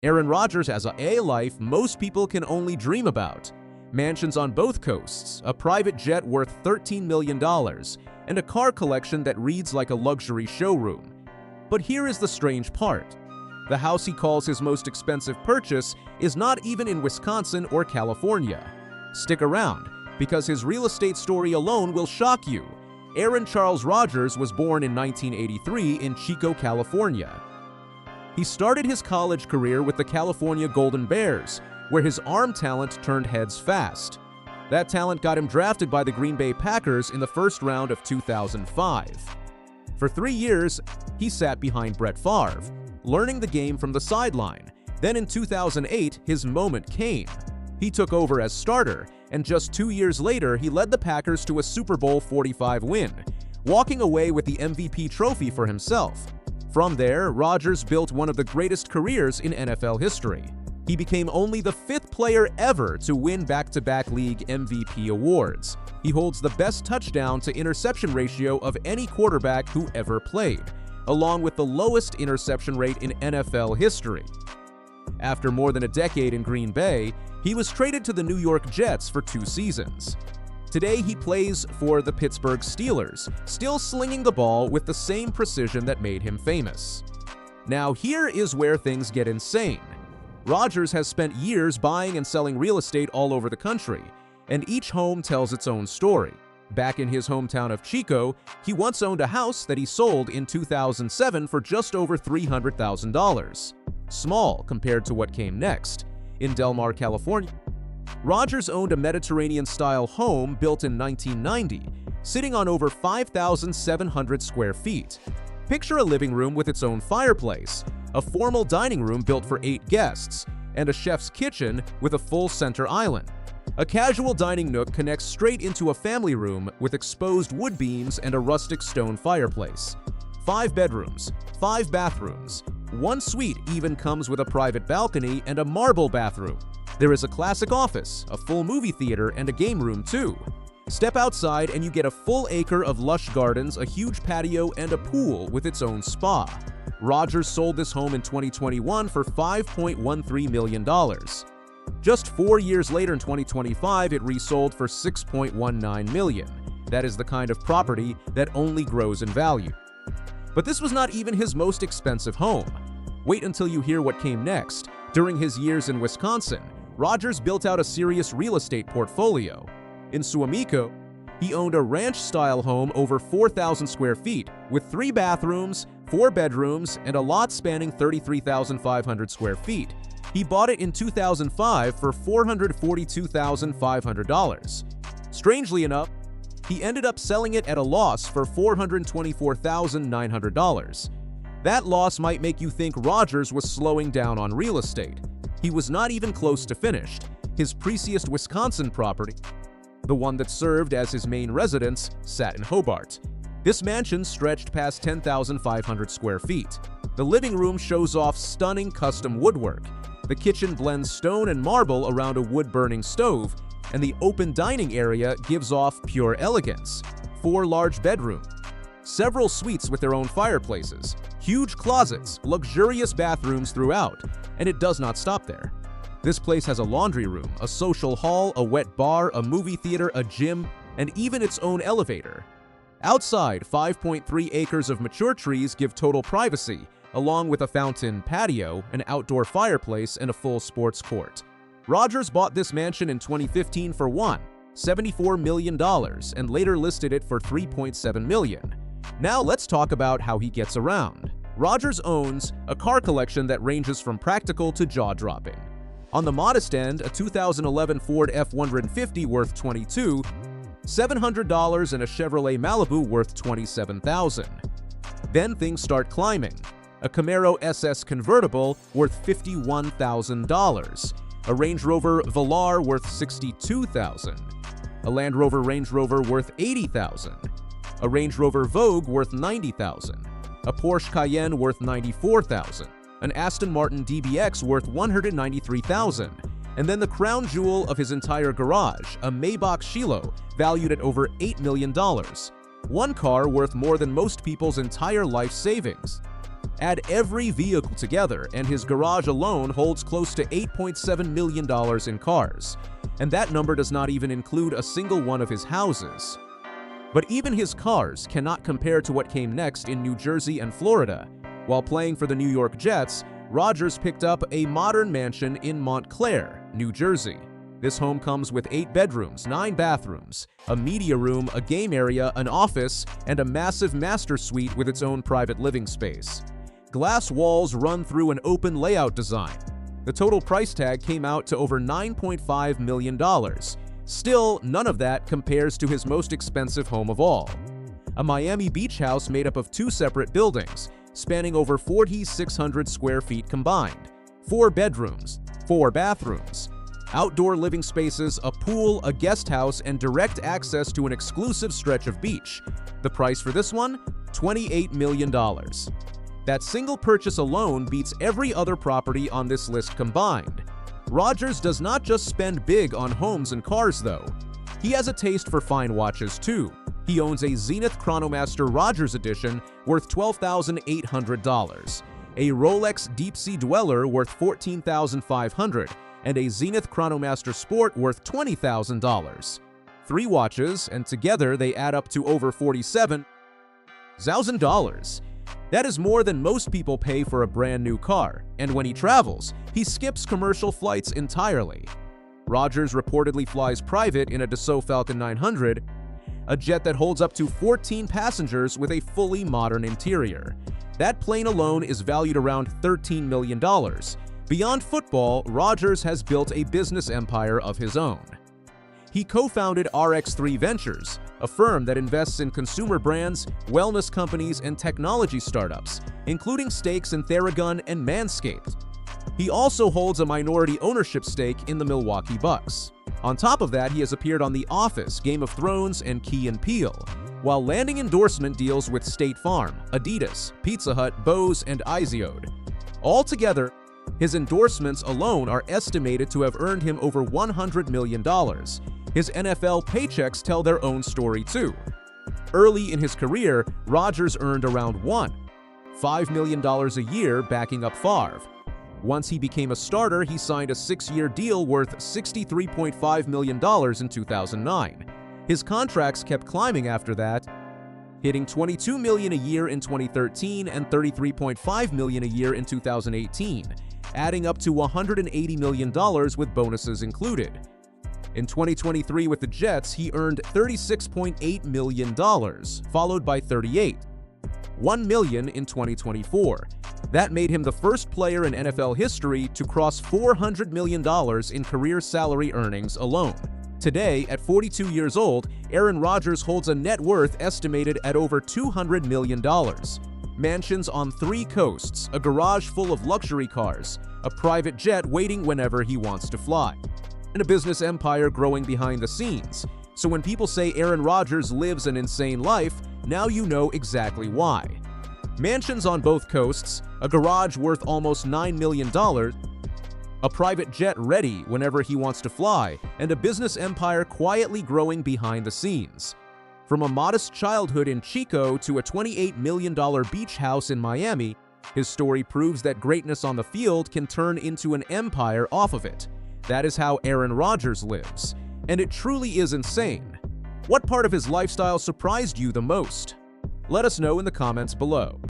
Aaron Rodgers has a life most people can only dream about. Mansions on both coasts, a private jet worth $13 million, and a car collection that reads like a luxury showroom. But here is the strange part. The house he calls his most expensive purchase is not even in Wisconsin or California. Stick around, because his real estate story alone will shock you. Aaron Charles Rodgers was born in 1983 in Chico, California. He started his college career with the California Golden Bears, where his arm talent turned heads fast. That talent got him drafted by the Green Bay Packers in the first round of 2005. For 3 years, he sat behind Brett Favre, learning the game from the sideline. Then in 2008, his moment came. He took over as starter, and just 2 years later, he led the Packers to a Super Bowl 45 win, walking away with the MVP trophy for himself. From there, Rodgers built one of the greatest careers in NFL history. He became only the 5th player ever to win back-to-back league MVP awards. He holds the best touchdown to interception ratio of any quarterback who ever played, along with the lowest interception rate in NFL history. After more than a decade in Green Bay, he was traded to the New York Jets for 2 seasons. Today, he plays for the Pittsburgh Steelers, still slinging the ball with the same precision that made him famous. Now, here is where things get insane. Rodgers has spent years buying and selling real estate all over the country, and each home tells its own story. Back in his hometown of Chico, he once owned a house that he sold in 2007 for just over $300,000. Small compared to what came next. In Del Mar, California, Rodgers owned a Mediterranean-style home built in 1990, sitting on over 5,700 square feet. Picture a living room with its own fireplace, a formal dining room built for 8 guests, and a chef's kitchen with a full center island. A casual dining nook connects straight into a family room with exposed wood beams and a rustic stone fireplace. 5 bedrooms, 5 bathrooms. 1 suite even comes with a private balcony and a marble bathroom. There is a classic office, a full movie theater, and a game room too. Step outside and you get a full acre of lush gardens, a huge patio, and a pool with its own spa. Rodgers sold this home in 2021 for $5.13 million. Just 4 years later in 2025, it resold for $6.19 million. That is the kind of property that only grows in value. But this was not even his most expensive home. Wait until you hear what came next. During his years in Wisconsin, Rodgers built out a serious real estate portfolio. In Suamico, he owned a ranch-style home over 4,000 square feet with 3 bathrooms, 4 bedrooms, and a lot spanning 33,500 square feet. He bought it in 2005 for $442,500. Strangely enough, he ended up selling it at a loss for $424,900. That loss might make you think Rodgers was slowing down on real estate. He was not even close to finished. His priciest Wisconsin property, the one that served as his main residence, sat in Hobart. This mansion stretched past 10,500 square feet. The living room shows off stunning custom woodwork. The kitchen blends stone and marble around a wood-burning stove, and the open dining area gives off pure elegance. 4 large bedrooms, several suites with their own fireplaces, huge closets, luxurious bathrooms throughout, and it does not stop there. This place has a laundry room, a social hall, a wet bar, a movie theater, a gym, and even its own elevator. Outside, 5.3 acres of mature trees give total privacy, along with a fountain patio, an outdoor fireplace, and a full sports court. Rodgers bought this mansion in 2015 for $74 million and later listed it for $3.7 million. Now let's talk about how he gets around. Rodgers owns a car collection that ranges from practical to jaw-dropping. On the modest end, a 2011 Ford F-150 worth $22,700 and a Chevrolet Malibu worth $27,000. Then things start climbing. A Camaro SS convertible worth $51,000. A Range Rover Velar worth $62,000. A Land Rover Range Rover worth $80,000. A Range Rover Vogue worth $90,000. A Porsche Cayenne worth $94,000. An Aston Martin DBX worth $193,000. And then the crown jewel of his entire garage, a Maybach Shiloh, valued at over $8 million. One car worth more than most people's entire life savings. Add every vehicle together, and his garage alone holds close to $8.7 million in cars. And that number does not even include a single one of his houses. But even his cars cannot compare to what came next in New Jersey and Florida. While playing for the New York Jets, Rodgers picked up a modern mansion in Montclair, New Jersey. This home comes with 8 bedrooms, 9 bathrooms, a media room, a game area, an office, and a massive master suite with its own private living space. Glass walls run through an open layout design. The total price tag came out to over $9.5 million. Still, none of that compares to his most expensive home of all. A Miami beach house made up of 2 separate buildings, spanning over 4,600 square feet combined. 4 bedrooms, 4 bathrooms, outdoor living spaces, a pool, a guest house, and direct access to an exclusive stretch of beach. The price for this one? $28 million. That single purchase alone beats every other property on this list combined. Rodgers does not just spend big on homes and cars, though. He has a taste for fine watches, too. He owns a Zenith Chronomaster Rodgers edition worth $12,800, a Rolex Deep Sea Dweller worth $14,500, and a Zenith Chronomaster Sport worth $20,000. 3 watches, and together they add up to over $47,000. That is more than most people pay for a brand new car, and when he travels, he skips commercial flights entirely. Rodgers reportedly flies private in a Dassault Falcon 900, a jet that holds up to 14 passengers with a fully modern interior. That plane alone is valued around $13 million. Beyond football, Rodgers has built a business empire of his own. He co-founded RX3 Ventures, a firm that invests in consumer brands, wellness companies, and technology startups, including stakes in Theragun and Manscaped. He also holds a minority ownership stake in the Milwaukee Bucks. On top of that, he has appeared on The Office, Game of Thrones, and Key and Peele, while landing endorsement deals with State Farm, Adidas, Pizza Hut, Bose, and Iziode. Altogether, his endorsements alone are estimated to have earned him over $100 million. His NFL paychecks tell their own story too. Early in his career, Rodgers earned around $5 million a year backing up Favre. Once he became a starter, he signed a 6-year deal worth $63.5 million in 2009. His contracts kept climbing after that, hitting $22 million a year in 2013 and $33.5 million a year in 2018, adding up to $180 million with bonuses included. In 2023 with the Jets, he earned $36.8 million, followed by $1 million in 2024. That made him the first player in NFL history to cross $400 million in career salary earnings alone. Today, at 42 years old, Aaron Rodgers holds a net worth estimated at over $200 million. Mansions on 3 coasts, a garage full of luxury cars, a private jet waiting whenever he wants to fly, and a business empire growing behind the scenes. So when people say Aaron Rodgers lives an insane life, now you know exactly why. Mansions on both coasts, a garage worth almost $9 million, a private jet ready whenever he wants to fly, and a business empire quietly growing behind the scenes. From a modest childhood in Chico to a $28 million beach house in Miami, his story proves that greatness on the field can turn into an empire off of it. That is how Aaron Rodgers lives, and it truly is insane. What part of his lifestyle surprised you the most? Let us know in the comments below.